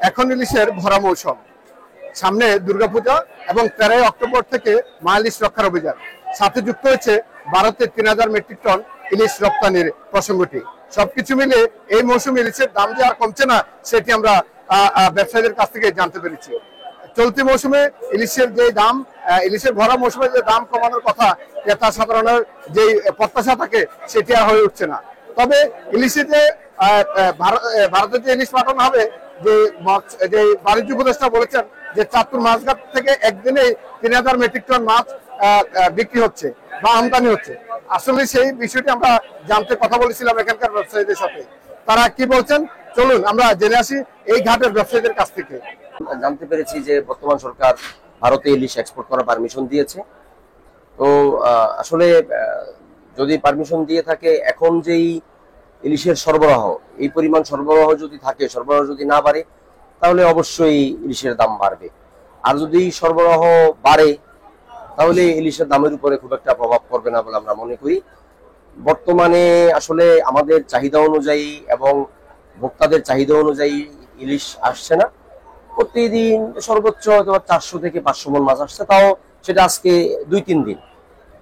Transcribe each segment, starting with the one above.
এখন ইলিশের ভরা মৌসুম, সামনে দুর্গাপূজা এবং 13 অক্টোবর থেকে মা ইলিশ রক্ষার অভিযান, সাথে যুক্ত হয়েছে ভারতের 3000 মেট্রিক টন ইলিশ রপ্তানির প্রসঙ্গটি। সবকিছু মিলে এই মৌসুমে ইলিশের দাম যে আর কমছে না সেটি আমরা ব্যবসায়ীদের কাছ থেকে জানতে পেরেছি। চলতি মৌসুমে ইলিশের যে দাম, ইলিশের ভরা মৌসুমে যে দাম কমানোর কথা ক্রেতা সাধারণের যে প্রত্যাশা থাকে সেটি আর হয়ে উঠছে না। তবে ইলিশে যে ভারতের যে ইলিশ পাঠানো হবে, যে বাণিজ্য উপদেষ্টা বলেছেন যে চাঁদপুর মাছঘাট থেকে একদিনে 3000 মেট্রিক টন মাছ বিক্রি হচ্ছে বা আমদানি হচ্ছে। আসলে সেই বিষয়টি আমরা জানতে কথা বলেছিলাম এখানকার ব্যবসায়ীদের সাথে। তারা কি বলছেন চলুন আমরা জেনে আসি এই ঘাটের ব্যবসায়ীদের কাছ থেকে। জানতে পেরেছি যে বর্তমান সরকার ভারতে ইলিশ এক্সপোর্ট করার পারমিশন দিয়েছে। তো আসলে যদি পারমিশন দিয়ে থাকে, এখন যেই ইলিশের সরবরাহ, এই পরিমাণ সরবরাহ যদি থাকে, সরবরাহ যদি না বাড়ে তাহলে অবশ্যই ইলিশের দাম বাড়বে। আর যদি সরবরাহ বাড়ে তাহলে ইলিশের দামের উপরে খুব একটা প্রভাব পড়বে না বলে আমরা মনে করি। বর্তমানে আসলে আমাদের চাহিদা অনুযায়ী এবং ভোক্তাদের চাহিদা অনুযায়ী ইলিশ আসছে না। প্রতিদিন সর্বোচ্চ 400 থেকে 500 মণ মাছ আসছে, তাও সেটা আজকে 2-3 দিন,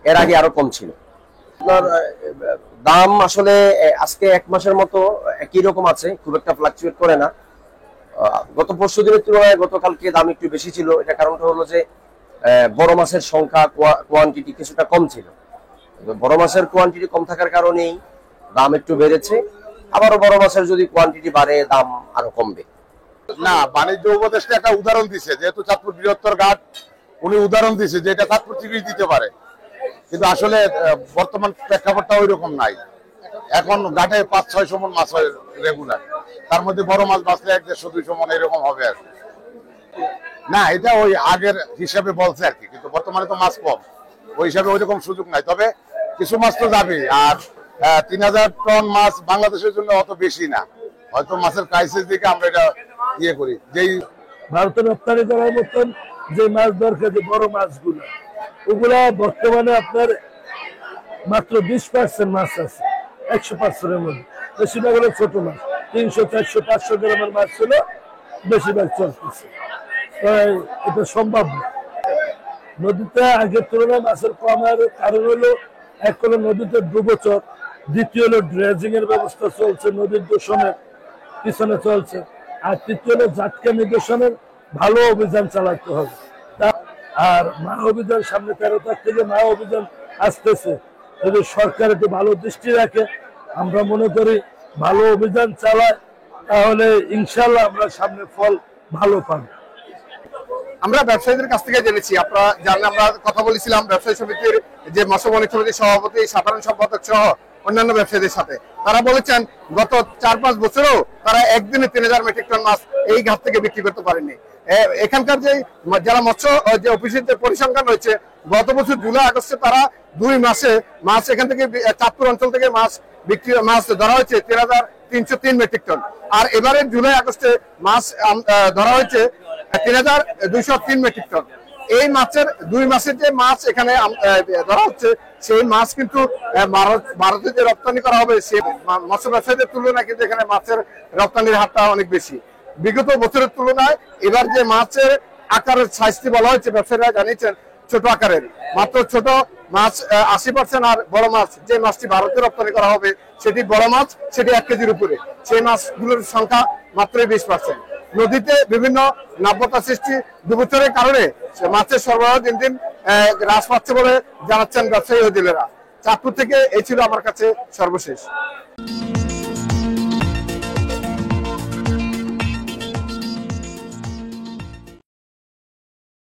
এর আগে আরো কম ছিল। আপনার দাম আসলে আজকে 1 মাসের মতো একই রকম আছে, খুব একটা ফ্লাকচুয়েট করে না। গত পরশু দিনের তুলনায় গতকালকে দাম একটু বেশি ছিল। এটা কারণটা হলো যে বড় মাছের সংখ্যা, কোয়ান্টিটি কিছুটা কম ছিল। বড় মাছের কোয়ান্টিটি কম থাকার কারণেই দাম একটু বেড়েছে। আবারও বড় মাছের যদি কোয়ান্টিটি বাড়ে দাম আরো কমবে। না, বাণিজ্য উপদেষ্টা একটা উদাহরণ দিছে, যেহেতু চাঁদপুর বৃহত্তর ঘাট, উনি উদাহরণ দিছে যে এটা চাঁদপুর থেকেই দিতে পারে, কিন্তু আসলে বর্তমান প্রেক্ষাপটটা ওই রকম নাই। এখন ঘাটে 500-600 মণ মাছ হয় রেগুলার, তার মধ্যে বড় মাছ বাঁচলে 150-200 মণ এরকম হবে আর কি। না, এটা ওই আগের হিসাবে বলছে আর কি, কিন্তু বর্তমানে তো মাছ কম, ওই হিসাবে ওই রকম সুযোগ নাই। তবে কিছু মাছ তো যাবে। আর 3000 টন মাছ বাংলাদেশের জন্য অত বেশি না, হয়তো মাছের ক্রাইসিস দিকে আমরা এটা ইয়ে করি। যেই ভারতের রপ্তানি করার মতন যে মাছ দরকার, যে বড় মাছগুলো, ওগুলা বর্তমানে আপনার মাত্র 20% মাছ আছে 100%-এর মধ্যে। বেশিরভাগ হলো ছোট মাছ, 300, 400, 500 গ্রামের মাছ ছিল বেশিরভাগ চলতেছে। এটা সম্ভব না। নদীতে আগের তুলনায় মাছের কমার কারণ হলো, এক হলো নদীতে ডুবোচর, দ্বিতীয় হলো ড্রেজিং এর ব্যবস্থা চলছে, নদীর দূষণের পিছনে চলছে, আর তৃতীয় হলো জাটকা নির্দেশনের ভালো অভিযান চালাতে হবে। আর মা অভিযান সামনে 13 তারিখ থেকে মা অভিযান আসতেছে। যদি সরকার একটু ভালো দৃষ্টি রাখে, আমরা মনে করি ভালো অভিযান চালায়, তাহলে ইনশাল্লাহ আমরা সামনে ফল ভালো পাবো। আমরা ব্যবসায়ীদের কাছ থেকে জেনেছি, আপনারা জানেন আমরা কথা বলেছিলাম ব্যবসায়ী সমিতির যে মৎস্য বাণিজ্য সমিতির সভাপতি, সাধারণ সম্পাদক সহ অন্যান্য ব্যবসায়ীদের সাথে। তারা বলেছেন গত 4-5 বছরেও তারা একদিনে 3000 মেট্রিক টন মাছ এই ঘাট থেকে বিক্রি করতে পারেনি। এখানকার যে যারা মৎস্য যে অফিসের যে পরিসংখ্যান রয়েছে, গত বছর জুলাই আগস্টে তারা 2 মাসে মাছ এখান থেকে চাঁদপুর অঞ্চল থেকে মাছ ধরা হয়েছে 3303 মেট্রিক টন। আর এবারে জুলাই আগস্টে মাছ ধরা হয়েছে 3203 মেট্রিক টন। এই মাছের 2 মাসের যে মাছ এখানে ধরা হচ্ছে, সেই মাছ কিন্তু ভারতে যে রপ্তানি করা হবে সে মৎস্য ব্যবসায়ীদের তুলনায় কিন্তু এখানে মাছের রপ্তানির হারটা অনেক বেশি। বিগত বছরের তুলনায় এবার যে মাছের আকারের সাইজটি বলা হয়েছে, ব্যবসায়ীরা জানিয়েছেন ছোট আকারের, মাত্র ছোট মাছ 80%, আর বড় মাছ যে মাছটি ভারতে রপ্তানি করা হবে সেটি বড় মাছ, সেটি 1 কেজির উপরে, সেই মাছগুলোর সংখ্যা মাত্রই 20%। নদীতে বিভিন্ন নাব্যতা সৃষ্টি, ডুবোচরের কারণে মাছের সরবরাহ দিন দিন হ্রাস পাচ্ছে বলে জানাচ্ছেন ব্যবসায়ী ও জেলেরা। চাঁদপুর থেকে এই ছিল আমার কাছে সর্বশেষ।